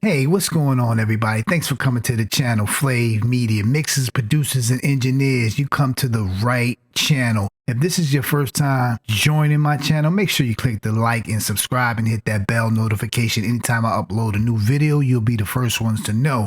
Hey, what's going on, everybody? Thanks for coming to the channel, Flav Media. Mixers, producers, and engineers, you come to the right channel. If this is your first time joining my channel, make sure you click the like and subscribe and hit that bell notification. Anytime I upload a new video, you'll be the first ones to know.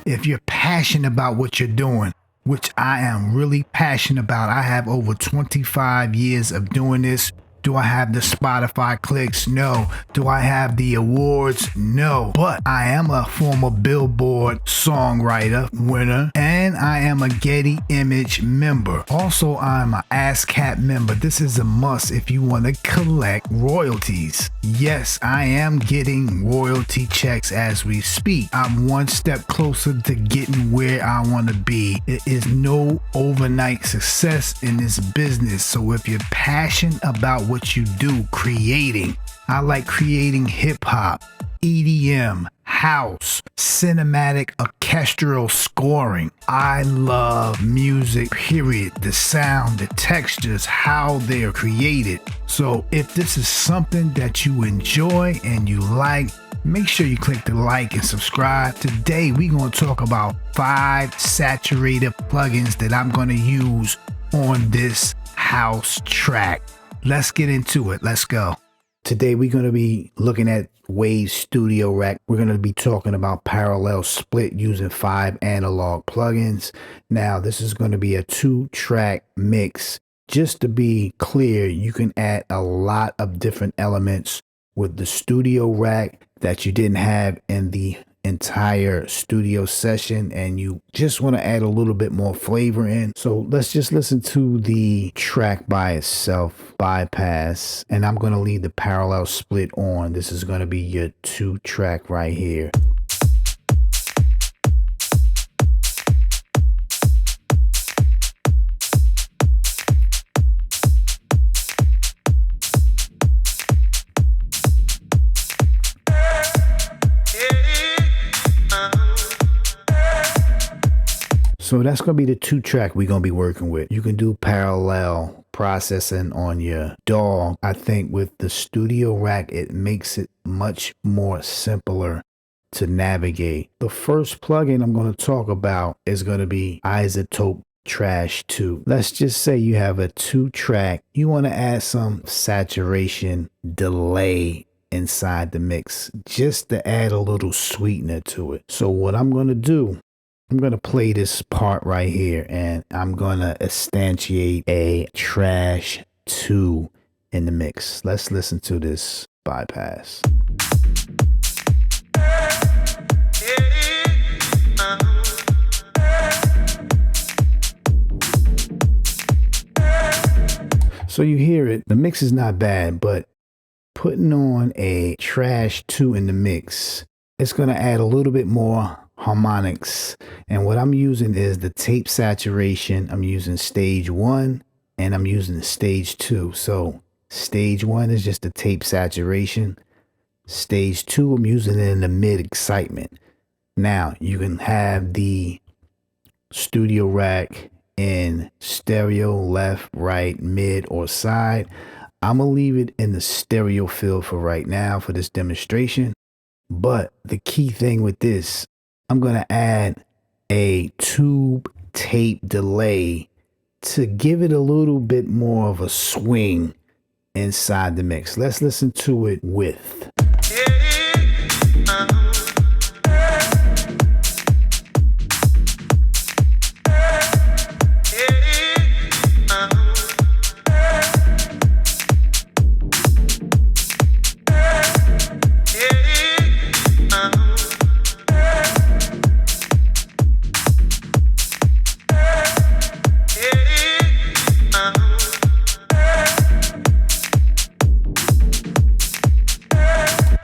If you're passionate about what you're doing, which I am really passionate about, I have over 25 years of doing this. Do I have the Spotify clicks? No. Do I have the awards? No. But I am a former Billboard songwriter winner, and I am a Getty Image member. Also, I'm an ASCAP member. This is a must if you want to collect royalties. Yes, I am getting royalty checks as we speak. I'm one step closer to getting where I want to be. It is no overnight success in this business. So if you're passionate about what you do, creating, I like creating hip hop, EDM, house, cinematic, orchestral scoring. I love music, period. The sound, the textures, how they are created. So if this is something that you enjoy and you like, make sure you click the like and subscribe. Today we're going to talk about 5 Saturator plugins that I'm going to use on this house track. Let's get into it. Let's go. Today we're going to be looking at Waves Studio Rack. We're going to be talking about parallel split using 5 analog plugins. Now this is going to be a 2-track mix. Just to be clear, you can add a lot of different elements with the Studio Rack that you didn't have in the entire studio session, and you just want to add a little bit more flavor in. So let's just listen to the track by itself, bypass, and I'm going to leave the parallel split on. This is going to be your 2-track right here. So that's going to be the 2-track we're going to be working with. You can do parallel processing on your DAW. I think with the Studio Rack, it makes it much more simpler to navigate. The first plugin I'm going to talk about is going to be Isotope Trash 2. Let's just say you have a 2-track. You want to add some saturation delay inside the mix just to add a little sweetener to it. So what I'm going to do, I'm going to play this part right here, and I'm going to instantiate a Trash 2 in the mix. Let's listen to this bypass. So you hear it. The mix is not bad, but putting on a Trash 2 in the mix, it's going to add a little bit more harmonics, and what I'm using is the tape saturation. I'm using stage 1 and I'm using stage 2. So stage 1 is just the tape saturation. Stage 2, I'm using it in the mid excitement. Now you can have the Studio Rack in stereo, left, right, mid, or side. I'm gonna leave it in the stereo field for right now for this demonstration. But the key thing with this, I'm going to add a tube tape delay to give it a little bit more of a swing inside the mix. Let's listen to it with.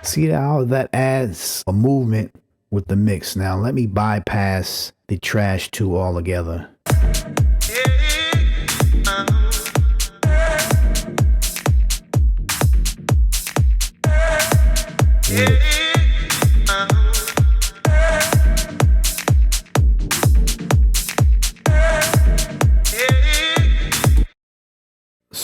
See how that adds a movement with the mix. Now let me bypass the Trash 2 altogether.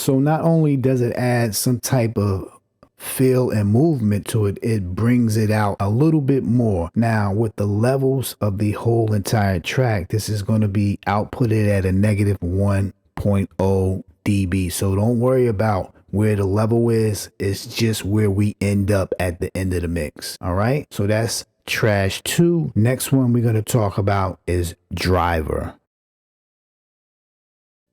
So not only does it add some type of feel and movement to it, it brings it out a little bit more. Now with the levels of the whole entire track, this is going to be outputted at a negative 1.0 dB. So don't worry about where the level is. It's just where we end up at the end of the mix. All right, so that's Trash 2. Next one we're going to talk about is Driver.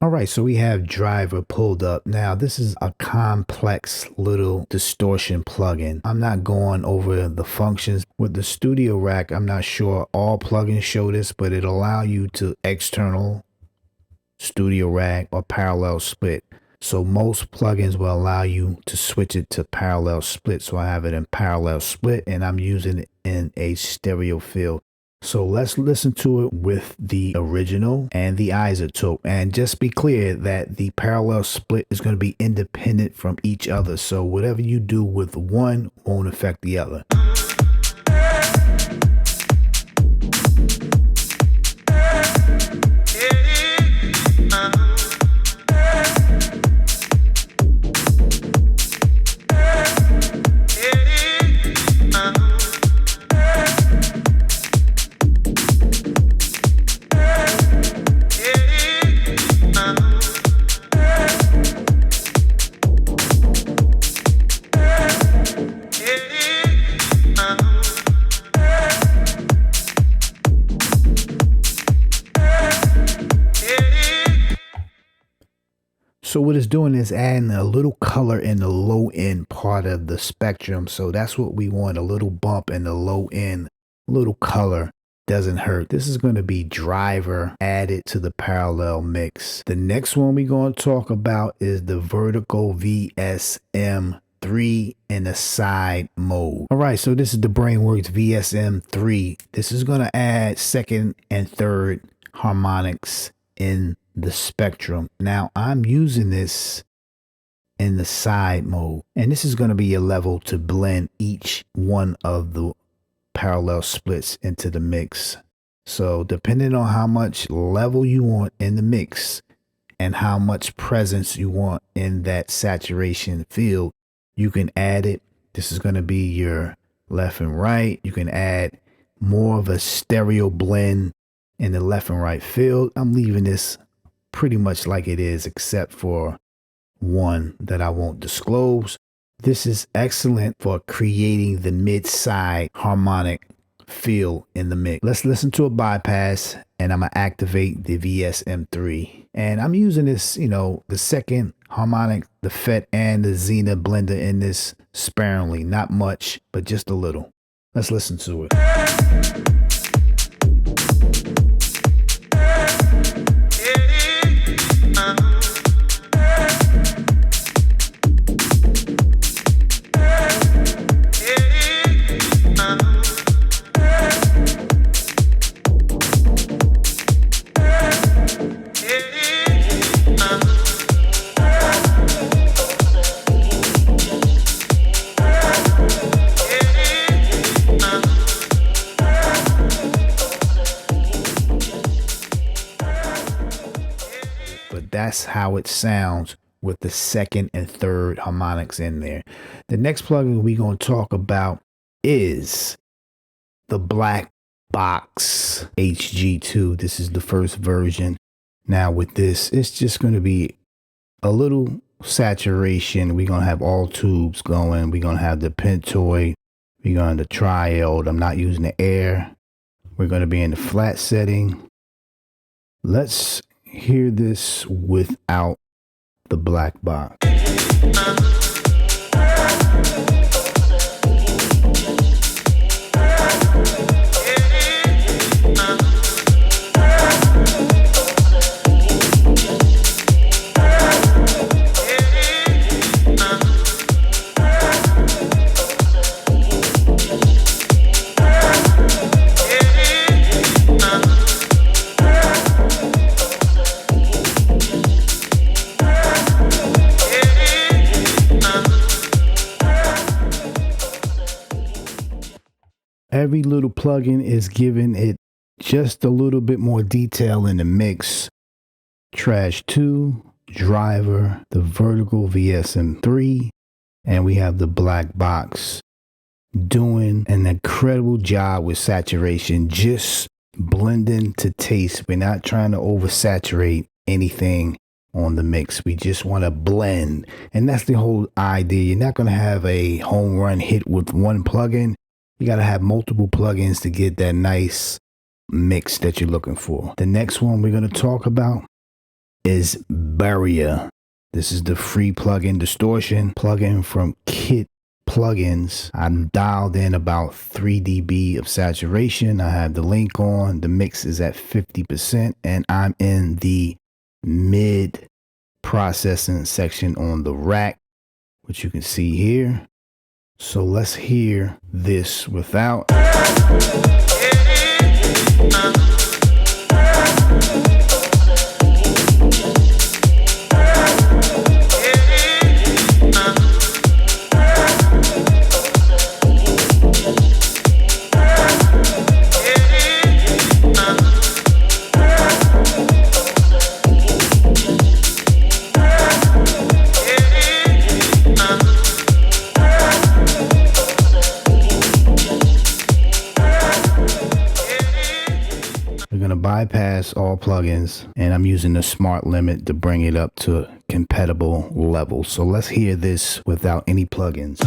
All right, so we have Driver pulled up. Now, this is a complex little distortion plugin. I'm not going over the functions. With the Studio Rack, I'm not sure all plugins show this, but it allows you to external Studio Rack or parallel split. So most plugins will allow you to switch it to parallel split. So I have it in parallel split and I'm using it in a stereo field. So let's listen to it with the original and the isotope. And just be clear that the parallel split is going to be independent from each other. So whatever you do with one won't affect the other. So what it's doing is adding a little color in the low end part of the spectrum. So that's what we want, a little bump in the low end, little color, doesn't hurt. This is going to be Driver added to the parallel mix. The next one we're going to talk about is the vertical VSM3 in the side mode. All right, so this is the Brainworks VSM3. This is going to add second and third harmonics in the spectrum. Now I'm using this in the side mode, and this is going to be a level to blend each one of the parallel splits into the mix. So depending on how much level you want in the mix and how much presence you want in that saturation field, you can add it. This is going to be your left and right. You can add more of a stereo blend in the left and right field. I'm leaving this pretty much like it is, except for one that I won't disclose. This is excellent for creating the mid-side harmonic feel in the mix. Let's listen to a bypass, and I'm gonna activate the VSM3. And I'm using this, you know, the second harmonic, the FET and the Xena blender in this sparingly, not much, but just a little. Let's listen to it. That's how it sounds with the second and third harmonics in there. The next plugin we're going to talk about is the Blackbox HG2. This is the first version. Now with this, it's just going to be a little saturation. We're going to have all tubes going. We're going to have the pentoid. We're going to triode. I'm not using the air. We're going to be in the flat setting. Let's hear this without the black box. Every little plugin is giving it just a little bit more detail in the mix. Trash 2, driver, the vertical VSM3, and we have the Blackbox doing an incredible job with saturation, just blending to taste. We're not trying to oversaturate anything on the mix. We just want to blend, and that's the whole idea. You're not going to have a home run hit with one plugin. You got to have multiple plugins to get that nice mix that you're looking for. The next one we're going to talk about is Barrier. This is the free plugin distortion plugin from Kit Plugins. I'm dialed in about 3 dB of saturation. I have the link on. The mix is at 50%, and I'm in the mid processing section on the rack, which you can see here. So let's hear this without. Bypass all plugins, and I'm using the smart limit to bring it up to a compatible level. So let's hear this without any plugins.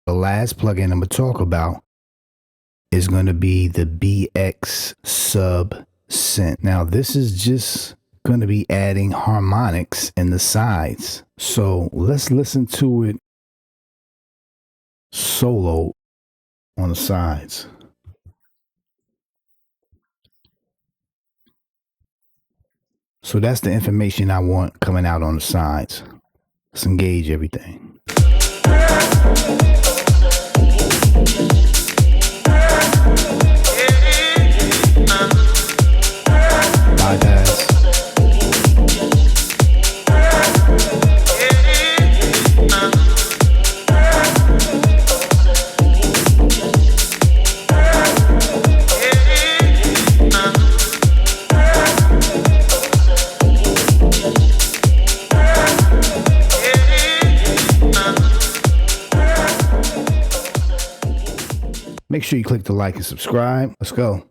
The last plugin I'm going to talk about is going to be the BX Sub Synth. Now this is just going to be adding harmonics in the sides. So let's listen to it solo on the sides. So that's the information I want coming out on the sides. Let's engage everything. Bypass. Make sure you click the like and subscribe. Let's go.